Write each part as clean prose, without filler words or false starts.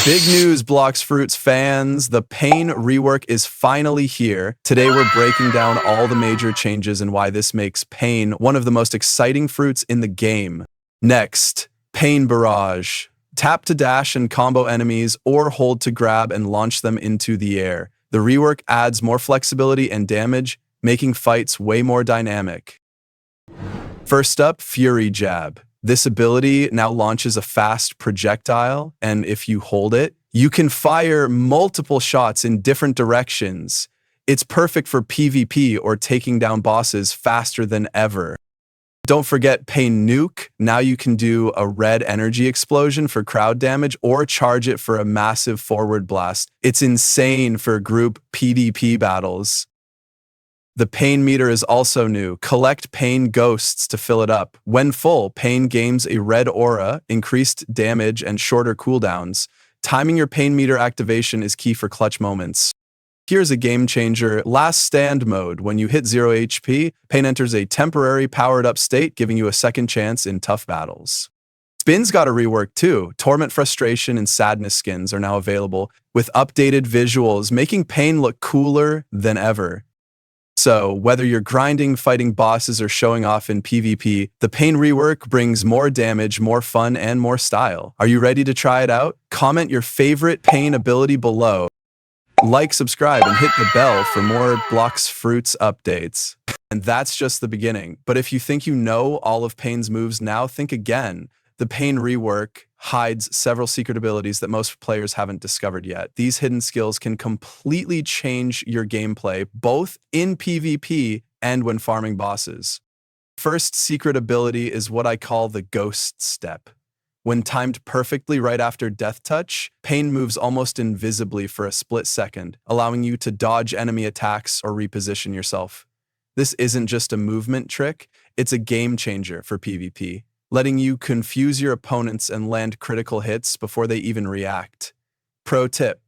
Big news, BloxFruit's fans. The Pain rework is finally here. Today, we're breaking down all the major changes and why this makes Pain one of the most exciting fruits in the game. Next, Pain Barrage. Tap to dash and combo enemies, or hold to grab and launch them into the air. The rework adds more flexibility and damage, making fights way more dynamic. First up, Fury Jab. This ability now launches a fast projectile, and if you hold it, you can fire multiple shots in different directions. It's perfect for PvP or taking down bosses faster than ever. Don't forget Pain Nuke. Now you can do a red energy explosion for crowd damage or charge it for a massive forward blast. It's insane for group PvP battles. The Pain meter is also new. Collect Pain Ghosts to fill it up. When full, Pain gains a red aura, increased damage, and shorter cooldowns. Timing your Pain meter activation is key for clutch moments. Here's a game changer, Last Stand mode. When you hit 0 HP, Pain enters a temporary powered-up state, giving you a second chance in tough battles. Spins got a rework too. Torment, Frustration, and Sadness skins are now available, with updated visuals, making Pain look cooler than ever. So, whether you're grinding, fighting bosses, or showing off in PvP, the Pain rework brings more damage, more fun, and more style. Are you ready to try it out? Comment your favorite Pain ability below. Like, subscribe, and hit the bell for more BloxFruits updates. And that's just the beginning. But if you think you know all of Pain's moves now, think again. The Pain rework hides several secret abilities that most players haven't discovered yet. These hidden skills can completely change your gameplay, both in PvP and when farming bosses. First secret ability is what I call the Ghost Step. When timed perfectly right after Death Touch, Pain moves almost invisibly for a split second, allowing you to dodge enemy attacks or reposition yourself. This isn't just a movement trick, it's a game changer for PvP, letting you confuse your opponents and land critical hits before they even react. Pro tip: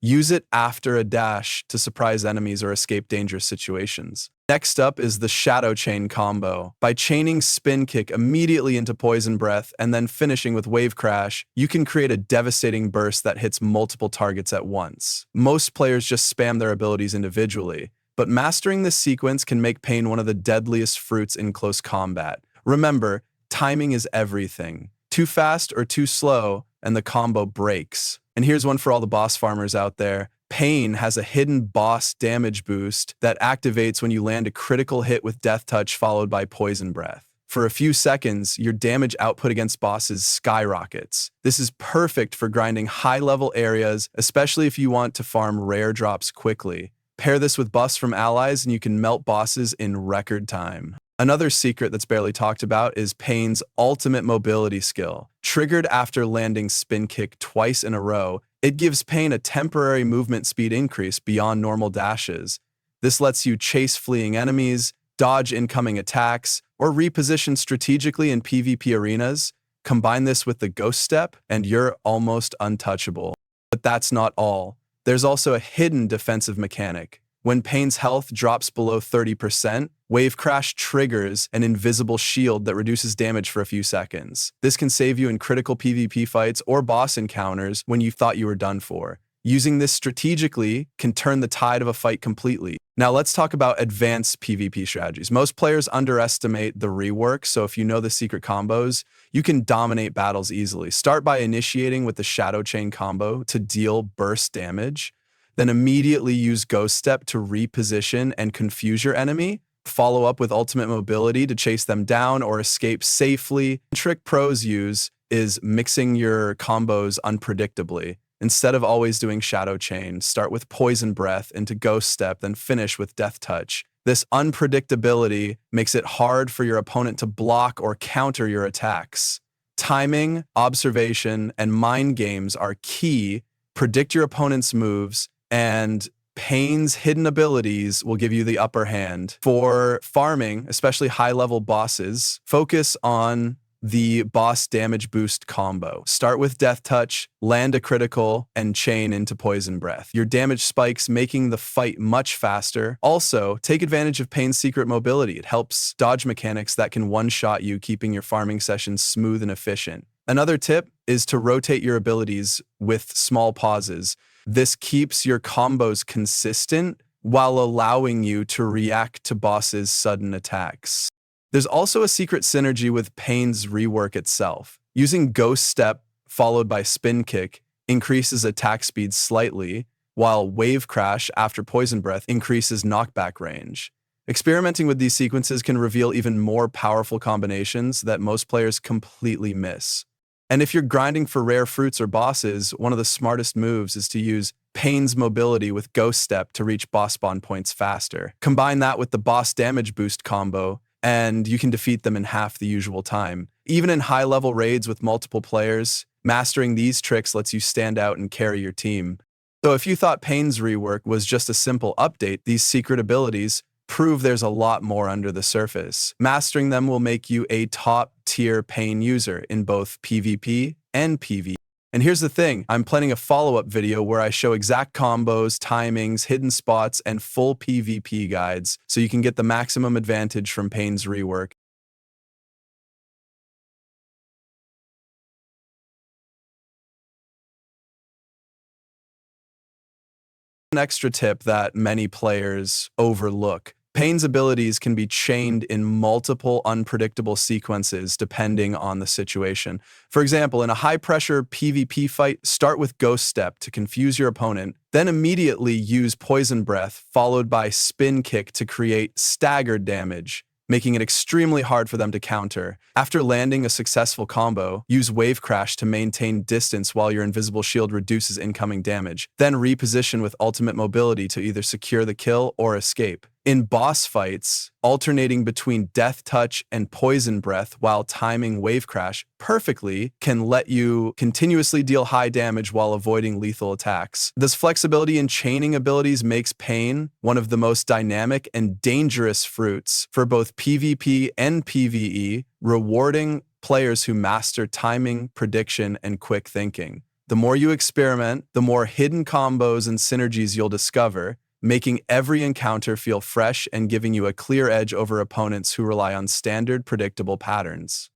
use it after a dash to surprise enemies or escape dangerous situations. Next up is the Shadow Chain combo. By chaining Spin Kick immediately into Poison Breath and then finishing with Wave Crash, you can create a devastating burst that hits multiple targets at once. Most players just spam their abilities individually, but mastering this sequence can make Pain one of the deadliest fruits in close combat. Remember, timing is everything. Too fast or too slow, and the combo breaks. And here's one for all the boss farmers out there. Pain has a hidden boss damage boost that activates when you land a critical hit with Death Touch followed by Poison Breath. For a few seconds, your damage output against bosses skyrockets. This is perfect for grinding high-level areas, especially if you want to farm rare drops quickly. Pair this with buffs from allies and you can melt bosses in record time. Another secret that's barely talked about is Pain's ultimate mobility skill. Triggered after landing Spin Kick twice in a row, it gives Pain a temporary movement speed increase beyond normal dashes. This lets you chase fleeing enemies, dodge incoming attacks, or reposition strategically in PvP arenas. Combine this with the Ghost Step, and you're almost untouchable. But that's not all. There's also a hidden defensive mechanic. When Pain's health drops below 30%, Wave Crash triggers an invisible shield that reduces damage for a few seconds. This can save you in critical PvP fights or boss encounters when you thought you were done for. Using this strategically can turn the tide of a fight completely. Now let's talk about advanced PvP strategies. Most players underestimate the rework, so if you know the secret combos, you can dominate battles easily. Start by initiating with the Shadow Chain combo to deal burst damage. Then immediately use Ghost Step to reposition and confuse your enemy. Follow up with Ultimate Mobility to chase them down or escape safely. The trick pros use is mixing your combos unpredictably. Instead of always doing Shadow Chain, start with Poison Breath into Ghost Step, then finish with Death Touch. This unpredictability makes it hard for your opponent to block or counter your attacks. Timing, observation, and mind games are key. Predict your opponent's moves, and Pain's hidden abilities will give you the upper hand. For farming, especially high-level bosses, focus on the boss damage boost combo. Start with Death Touch, land a critical, and chain into Poison Breath. Your damage spikes, making the fight much faster. Also, take advantage of Pain's secret mobility. It helps dodge mechanics that can one-shot you, keeping your farming sessions smooth and efficient. Another tip, is to rotate your abilities with small pauses. This keeps your combos consistent while allowing you to react to bosses' sudden attacks. There's also a secret synergy with Pain's rework itself. Using Ghost Step followed by Spin Kick increases attack speed slightly, while Wave Crash after Poison Breath increases knockback range. Experimenting with these sequences can reveal even more powerful combinations that most players completely miss. And if you're grinding for rare fruits or bosses, one of the smartest moves is to use Pain's mobility with Ghost Step to reach boss spawn points faster. Combine that with the boss damage boost combo, and you can defeat them in half the usual time. Even in high-level raids with multiple players, mastering these tricks lets you stand out and carry your team. So if you thought Pain's rework was just a simple update, these secret abilities prove there's a lot more under the surface. Mastering them will make you a top-tier Pain user in both PvP and PvE. And here's the thing, I'm planning a follow-up video where I show exact combos, timings, hidden spots, and full PvP guides, so you can get the maximum advantage from Pain's rework. An extra tip that many players overlook. Pain's abilities can be chained in multiple unpredictable sequences depending on the situation. For example, in a high-pressure PvP fight, start with Ghost Step to confuse your opponent, then immediately use Poison Breath followed by Spin Kick to create staggered damage, making it extremely hard for them to counter. After landing a successful combo, use Wave Crash to maintain distance while your invisible shield reduces incoming damage. Then reposition with ultimate mobility to either secure the kill or escape. In boss fights, alternating between Death Touch and Poison Breath while timing Wave Crash perfectly can let you continuously deal high damage while avoiding lethal attacks. This flexibility in chaining abilities makes Pain one of the most dynamic and dangerous fruits for both PvP and PvE, rewarding players who master timing, prediction, and quick thinking. The more you experiment, the more hidden combos and synergies you'll discover, making every encounter feel fresh and giving you a clear edge over opponents who rely on standard, predictable patterns.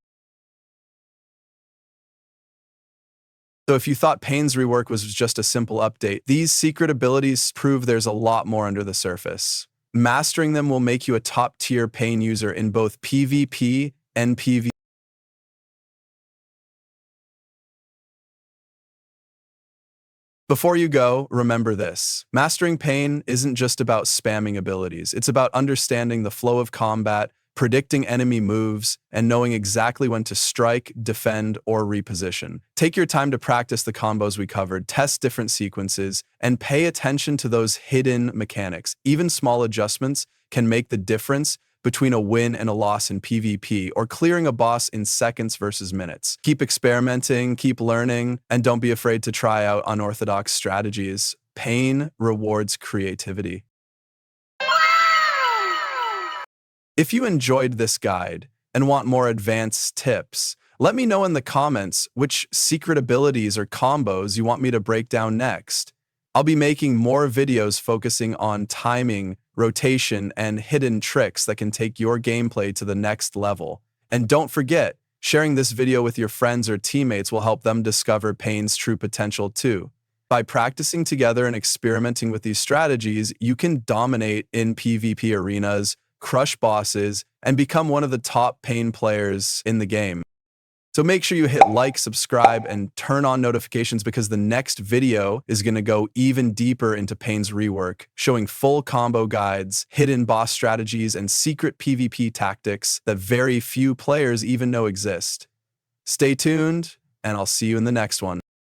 So if you thought Pain's rework was just a simple update, these secret abilities prove there's a lot more under the surface. Mastering them will make you a top-tier Pain user in both PvP and PvE. Before you go, remember this. Mastering Pain isn't just about spamming abilities. It's about understanding the flow of combat, predicting enemy moves, and knowing exactly when to strike, defend, or reposition. Take your time to practice the combos we covered, test different sequences, and pay attention to those hidden mechanics. Even small adjustments can make the difference between a win and a loss in PvP, or clearing a boss in seconds versus minutes. Keep experimenting, keep learning, and don't be afraid to try out unorthodox strategies. Pain rewards creativity. If you enjoyed this guide and want more advanced tips, let me know in the comments which secret abilities or combos you want me to break down next. I'll be making more videos focusing on timing, rotation, and hidden tricks that can take your gameplay to the next level. And don't forget, sharing this video with your friends or teammates will help them discover Pain's true potential too. By practicing together and experimenting with these strategies, you can dominate in PvP arenas, crush bosses, and become one of the top Pain players in the game. So make sure you hit like, subscribe, and turn on notifications because the next video is going to go even deeper into Pain's rework, showing full combo guides, hidden boss strategies, and secret PvP tactics that very few players even know exist. Stay tuned, and I'll see you in the next one.